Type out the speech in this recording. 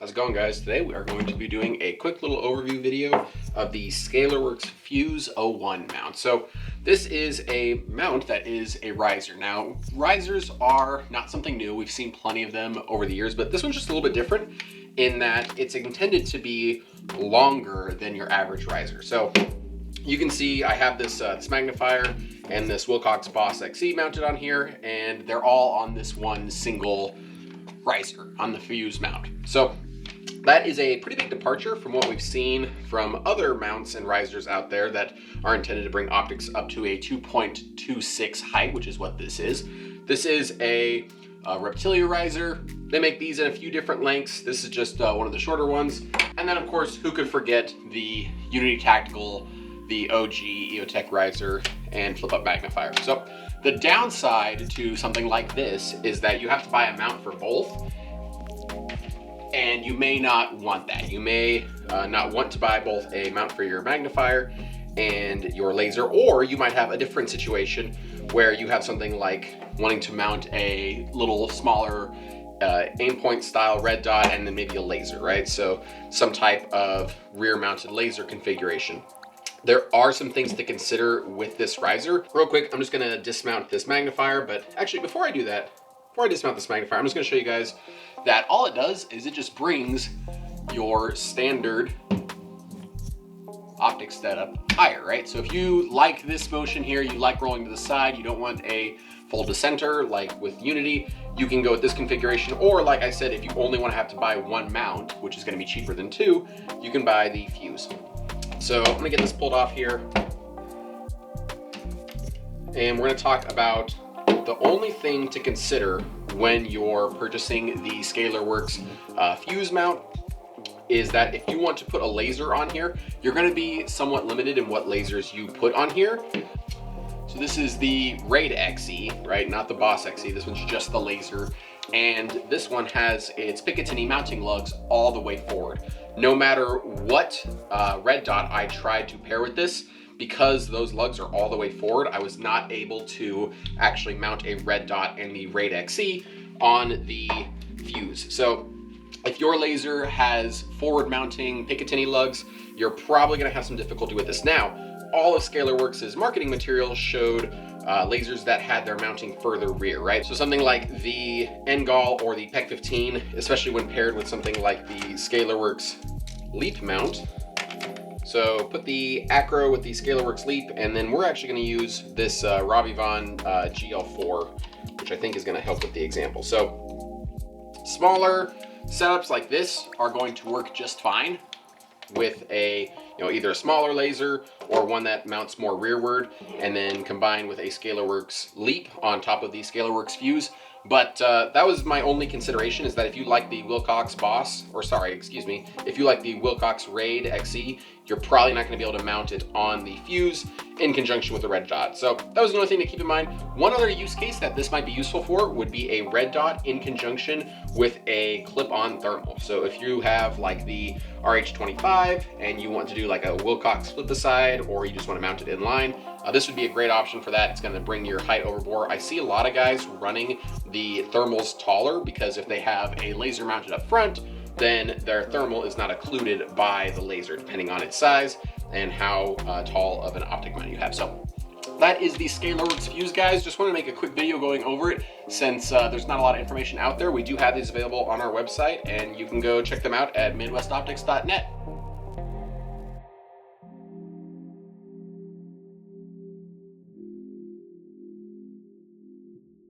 How's it going, guys? Today we are going to be doing a quick little overview video of the Scalarworks FUSE 01 mount. So this is a mount that is a riser. Now, risers are not something new. We've seen plenty of them over the years, but this one's just a little bit different in that it's intended to be longer than your average riser. So you can see I have this, this magnifier and this Wilcox Boss XE mounted on here, and they're all on this one single riser on the FUSE mount. So that is a pretty big departure from what we've seen from other mounts and risers out there that are intended to bring optics up to a 2.26 height, which is what this is. This is a Reptilia riser. They make these in a few different lengths. This is just one of the shorter ones. And then of course, who could forget the Unity Tactical, the OG EOTech riser and flip up magnifier. So the downside to something like this is that you have to buy a mount for both, and you may not want that. You may not want to buy both a mount for your magnifier and your laser, or you might have a different situation where you have something like wanting to mount a little smaller Aimpoint style red dot and then maybe a laser, right? So some type of rear mounted laser configuration. There are some things to consider with this riser. Real quick, I'm just gonna dismount this magnifier, but actually before I do that, before I dismount this magnifier, I'm just gonna show you guys that all it does is it just brings your standard optic setup higher, right? So if you like this motion here, you like rolling to the side, you don't want a fold to center like with Unity, you can go with this configuration. Or like I said, if you only want to have to buy one mount, which is going to be cheaper than two, you can buy the FUSE. So I'm gonna get this pulled off here, and we're gonna talk about the only thing to consider when you're purchasing the Scalarworks FUSE mount is that if you want to put a laser on here, you're going to be somewhat limited in what lasers you put on here. So this is the Raid XE, right? Not the Boss XE. This one's just the laser. And this one has its Picatinny mounting lugs all the way forward. No matter what red dot I tried to pair with this, because those lugs are all the way forward, I was not able to actually mount a red dot and the Raid XE on the FUSE. So if your laser has forward mounting Picatinny lugs, you're probably gonna have some difficulty with this. Now, all of Scalarworks' marketing material showed lasers that had their mounting further rear, right? So something like the NGAL or the PEC 15, especially when paired with something like the Scalarworks Leap mount. So put the Acro with the Scalarworks Leap, and then we're actually going to use this Ravivon GL4, which I think is going to help with the example. So smaller setups like this are going to work just fine with a, either a smaller laser or one that mounts more rearward, and then combined with a Scalarworks Leap on top of the Scalarworks FUSE. But that was my only consideration, is that if you like the Wilcox Boss, or sorry, excuse me, if you like the Wilcox Raid XE, you're probably not going to be able to mount it on the FUSE in conjunction with the red dot. So that was another thing to keep in mind. One other use case that this might be useful for would be a red dot in conjunction with a clip-on thermal. So if you have like the RH25 and you want to do like a Wilcox flip aside, or you just want to mount it in line, this would be a great option for that. It's going to bring your height over bore. I see a lot of guys running the thermals taller because if they have a laser mounted up front, then their thermal is not occluded by the laser, depending on its size and how tall of an optic mount you have. So that is the Scalarworks FUSE, guys. Just want to make a quick video going over it since there's not a lot of information out there. We do have these available on our website, and you can go check them out at midwestoptics.net.